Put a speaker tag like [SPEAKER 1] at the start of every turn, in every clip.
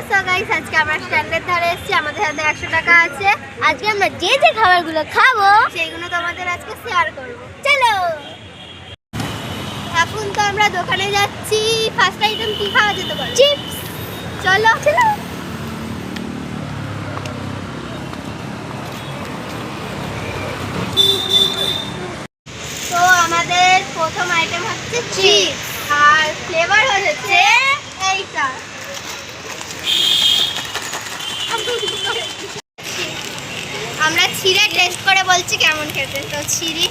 [SPEAKER 1] So guys, আজকে আমরা স্ট্যান্ডের ধারে এসেছি। আমাদের হাতে 100 টাকা আছে। আজকে আমরা যে যে খাবারগুলো খাবো সেইগুলো তোমাদের আজকে শেয়ার করব। চলো, এখন তো আমরা দোকানে যাচ্ছি। ফার্স্ট আইটেম কি খাওয়া যেতে পারে? চিপস। চলো চলো। তো আমাদের প্রথম আইটেম হচ্ছে চিপস, আর ফ্লেভার হচ্ছে এইটা। আমরা ছিঁড়ে টেস্ট করে বলছি কেমন খেতে। তো ছিঁড়ি।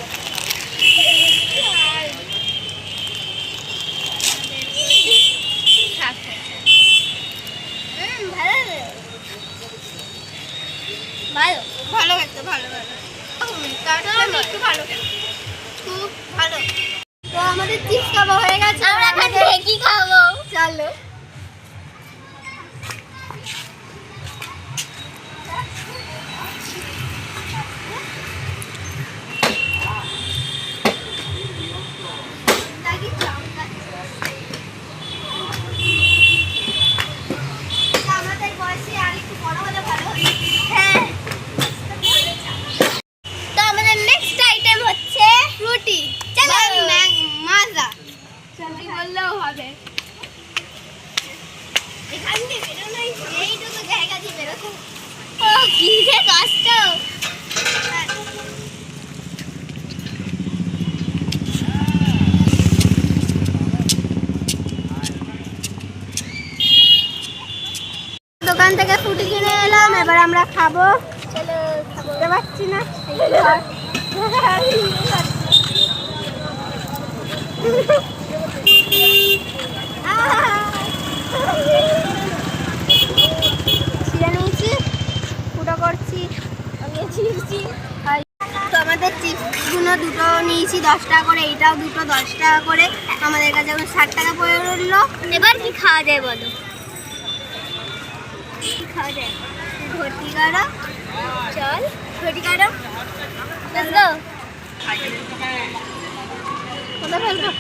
[SPEAKER 1] ভালো ভালো খেতে, ভালো ভালো একটু ভালো খেতে, খুব ভালো। তো আমাদের চিপস খাওয়া হয়ে গেছে, আমরা এখন ঢেকি খাবো। চলো। আমাদের বয়সে আর একটু বড় হলে ভালো হতো। হ্যাঁ। তো আমাদের নেক্সট আইটেম হচ্ছে ফ্রুটি। চলো। মাজা ফ্রুটি বললেও হবে। এখান থেকে বেরোনো এইটুকু জায়গা দিয়ে বেরোতে। ও কি যে কষ্ট। দোকান থেকে ফ্রুটি কিনে এলাম, এবার আমরা খাবো। চলো, খাবো পাচ্ছি না। ছিঁড়ে নিয়েছি, ফুটো করছি, আমি ছিঁড়ছি। তো আমাদের চিপসগুলো দুটো নিয়েছি 10 টাকা করে, এইটাও দুটো 10 টাকা করে। আমাদের কাছে এখন 60 টাকা পড়ে রইলো। এবার কি খাওয়া যায় বলো? কি খাওয়া যায়? ঘটি কাটা। চল ঘটি কাটা। Let's go. কোথায় ফেলবো?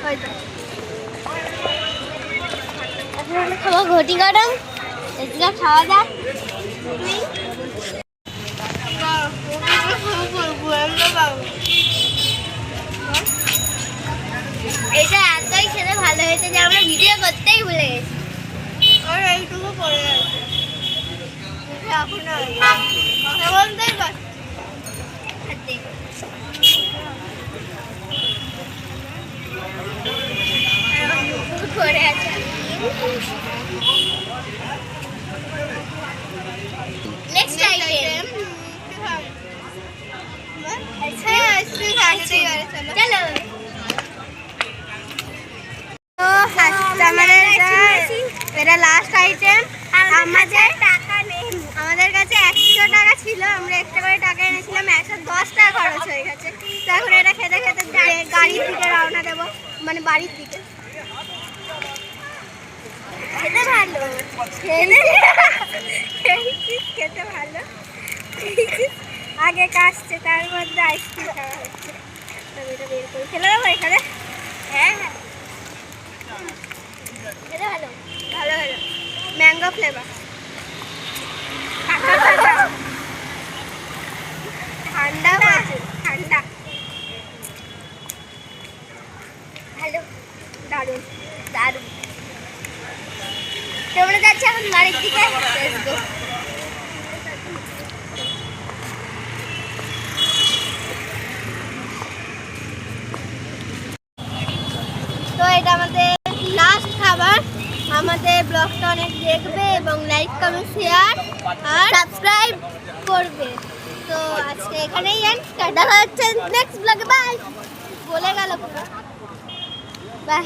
[SPEAKER 1] হয়তো এখন খাবো ঘটি কাটা। এদিকে খাওয়া যাক। এটা এতই খেতে ভালো হয়েছে যে আমরা ভিডিও করতেই ভুলে গেছি। আর এইটুকু পড়ে আছে। এখন কথা বলতেই পারছি। পড়ে আছে। Next item. চলো। তো আমাদের এটা লাস্ট আইটেম। আমাদের টাকা নেই, আমাদের কাছে 100 টাকা ছিল। আমরা একটা করে টাকা এনেছিলাম, 110 টাকা খরচ হয়ে গেছে। তো এখন এটা খেতে খেতে গাড়ির দিকে রওনা দেবো, মানে বাড়ির দিকে। খেতে ভালো, খেতে ভালো। আগে কাশছে, তার মধ্যে আইসক্রিম খাওয়া হচ্ছে। এটা বের করে ফেলে দেবো এখানে। হ্যাঁ হ্যাঁ, খেতে ভালো, ভালো ভালো। Mango flavour. ঠান্ডা আছে, ঠান্ডা। ভালো, দারুণ দারুণ। তোমরা যাচ্ছি এখন বাড়ির দিকে। তো এটা আমাদের লাস্ট খাবার। আমাদের ব্লগটা অনেক দেখবে এবং লাইক কমেন্ট শেয়ার আর সাবস্ক্রাইব করবে। তো আজকে এখানেই এন্ড। দেখা হচ্ছে নেক্সট ব্লগে। বাই। বলে গেল পুরো বাই।